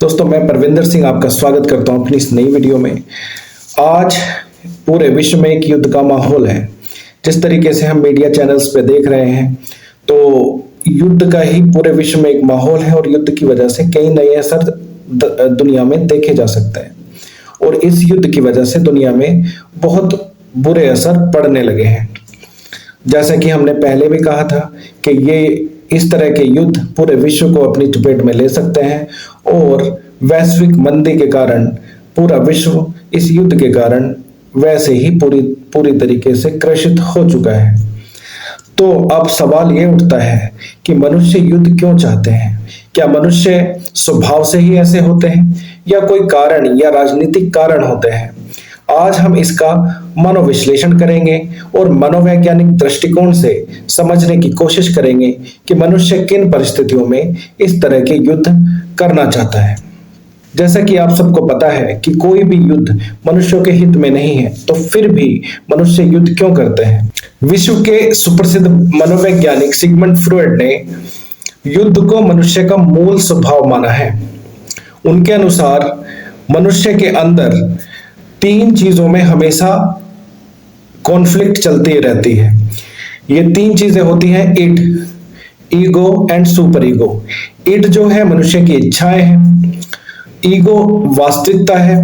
दोस्तों, मैं परविंदर सिंह आपका स्वागत करता हूं अपनी इस नई वीडियो में। आज पूरे विश्व में एक युद्ध का माहौल है। जिस तरीके से हम मीडिया चैनल्स पे देख रहे हैं तो युद्ध का ही पूरे विश्व में एक माहौल है और युद्ध की वजह से कई नए असर दुनिया में देखे जा सकते हैं और इस युद्ध की वजह से दुनिया में बहुत बुरे असर पड़ने लगे हैं। जैसा कि हमने पहले भी कहा था कि ये इस तरह के युद्ध पूरे विश्व को अपनी चपेट में ले सकते हैं और वैश्विक मंदी के कारण पूरा विश्व इस युद्ध के कारण वैसे ही पूरी तरीके से क्रसित हो चुका है। तो अब सवाल ये उठता है कि मनुष्य युद्ध क्यों चाहते हैं? क्या मनुष्य स्वभाव से ही ऐसे होते हैं या कोई कारण या राजनीतिक कारण होते हैं? आज हम इसका मनोविश्लेषण करेंगे और मनोवैज्ञानिक दृष्टिकोण से समझने की कोशिश करेंगे कि मनुष्य किन परिस्थितियों में इस तरह के युद्ध करना चाहता है। जैसा कि आप सबको पता है कि कोई भी युद्ध मनुष्यों के हित में नहीं है, तो फिर भी मनुष्य युद्ध क्यों करते हैं? विश्व के सुप्रसिद्ध मनोवैज्ञानिक सिगमंड फ्रॉयड ने युद्ध को मनुष्य का मूल स्वभाव माना है। उनके अनुसार मनुष्य के अंदर तीन चीजों में हमेशा कॉन्फ्लिक्ट चलती रहती है। ये तीन चीजें होती हैं: id, ego and super ego. Id जो है मनुष्य की इच्छाएं हैं, ईगो वास्तविकता है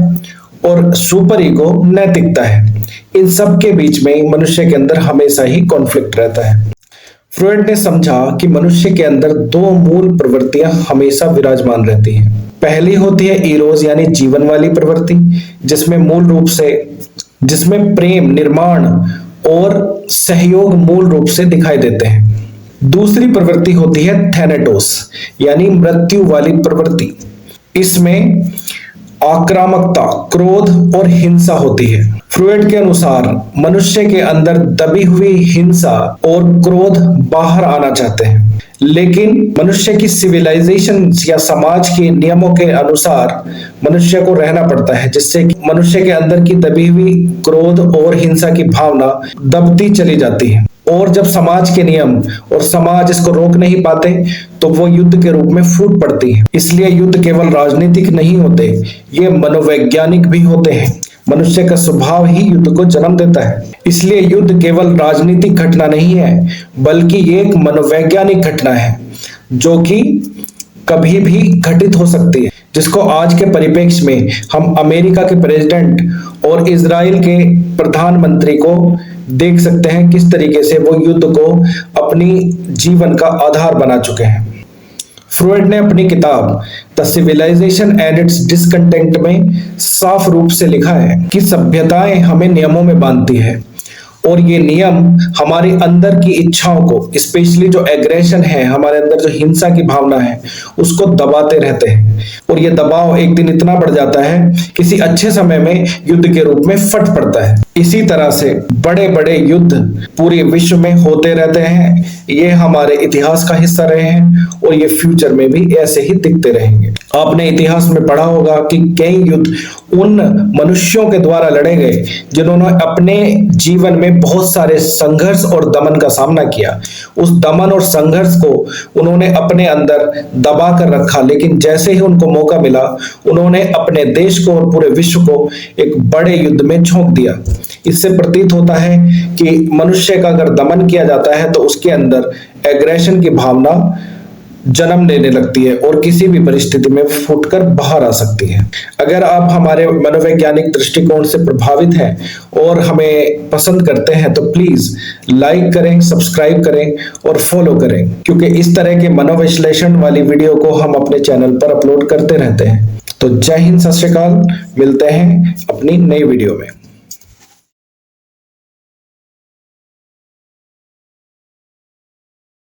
और सुपर ईगो नैतिकता है। इन सब के बीच में मनुष्य के अंदर हमेशा ही कॉन्फ्लिक्ट रहता है। फ्रॉयड ने समझा कि मनुष्य के अंदर दो मूल प्रवृत्तियां हमेशा विराजमान रहती हैं। पहली होती है इरोज यानी जीवन वाली प्रवृत्ति, जिसमें मूल रूप से प्रेम, निर्माण और सहयोग मूल रूप से दिखाई देते हैं। दूसरी प्रवृत्ति होती है थैनेटोस यानी मृत्यु वाली प्रवृत्ति। इसमें आक्रामकता, क्रोध और हिंसा होती है। फ्रॉयड के अनुसार मनुष्य के अंदर दबी हुई हिंसा और क्रोध बाहर आना चाहते हैं, लेकिन मनुष्य की सिविलाइजेशन या समाज के नियमों के अनुसार मनुष्य को रहना पड़ता है, जिससे कि मनुष्य के अंदर की दबी हुई क्रोध और हिंसा की भावना दबती चली जाती है। और जब समाज के नियम और समाज इसको रोक नहीं पाते तो वो युद्ध के रूप में फूट पड़ती है। इसलिए युद्ध केवल राजनीतिक नहीं होते, ये मनोवैज्ञानिक भी होते हैं। मनुष्य का स्वभाव ही युद्ध को जन्म देता है। इसलिए युद्ध केवल राजनीतिक घटना नहीं है, बल्कि ये एक मनोवैज्ञानिक घटना है जो कि कभी भी घटित हो सकती है, जिसको आज के परिप्रेक्ष्य में हम अमेरिका के प्रेसिडेंट और इजराइल के प्रधानमंत्री को देख सकते हैं किस तरीके से वो युद्ध को अपनी जीवन का आधार बना चुके हैं। फ्रॉयड ने अपनी किताब the civilization and its discontent में साफ रूप से लिखा है कि सभ्यताएं हमें नियमों में बांधती है और ये नियम हमारे अंदर की इच्छाओं को, स्पेशली जो एग्रेशन है, हमारे अंदर जो हिंसा की भावना है, उसको दबाते रहते हैं और ये दबाव एक दिन इतना बढ़ जाता है किसी अच्छे समय में युद्ध के रूप में फट पड़ता है। इसी तरह से बड़े बड़े युद्ध पूरे विश्व में होते रहते हैं। ये हमारे इतिहास का हिस्सा रहे हैं और ये फ्यूचर में भी ऐसे ही दिखते रहेंगे। आपने इतिहास में पढ़ा होगा कि कई युद्ध उन मनुष्यों के द्वारा लड़े गए जिन्होंने अपने जीवन में बहुत सारे संघर्ष और दमन का सामना किया। उस दमन और संघर्ष को उन्होंने अपने अंदर दबा कर रखा, लेकिन जैसे ही उनको मौका मिला उन्होंने अपने देश को और पूरे विश्व को एक बड़े युद्ध में झोंक दिया। इससे प्रतीत होता है कि मनुष्य का अगर दमन किया जाता है तो उसके अंदर एग्रेशन की भावना जन्म लेने लगती है और किसी भी परिस्थिति में फूटकर बाहर आ सकती है। अगर आप हमारे मनोवैज्ञानिक दृष्टिकोण से प्रभावित हैं और हमें पसंद करते हैं तो प्लीज लाइक करें, सब्सक्राइब करें और फॉलो करें, क्योंकि इस तरह के मनोविश्लेषण वाली वीडियो को हम अपने चैनल पर अपलोड करते रहते हैं। तो जय हिंद, सत श्री अकाल, मिलते हैं अपनी नई वीडियो में।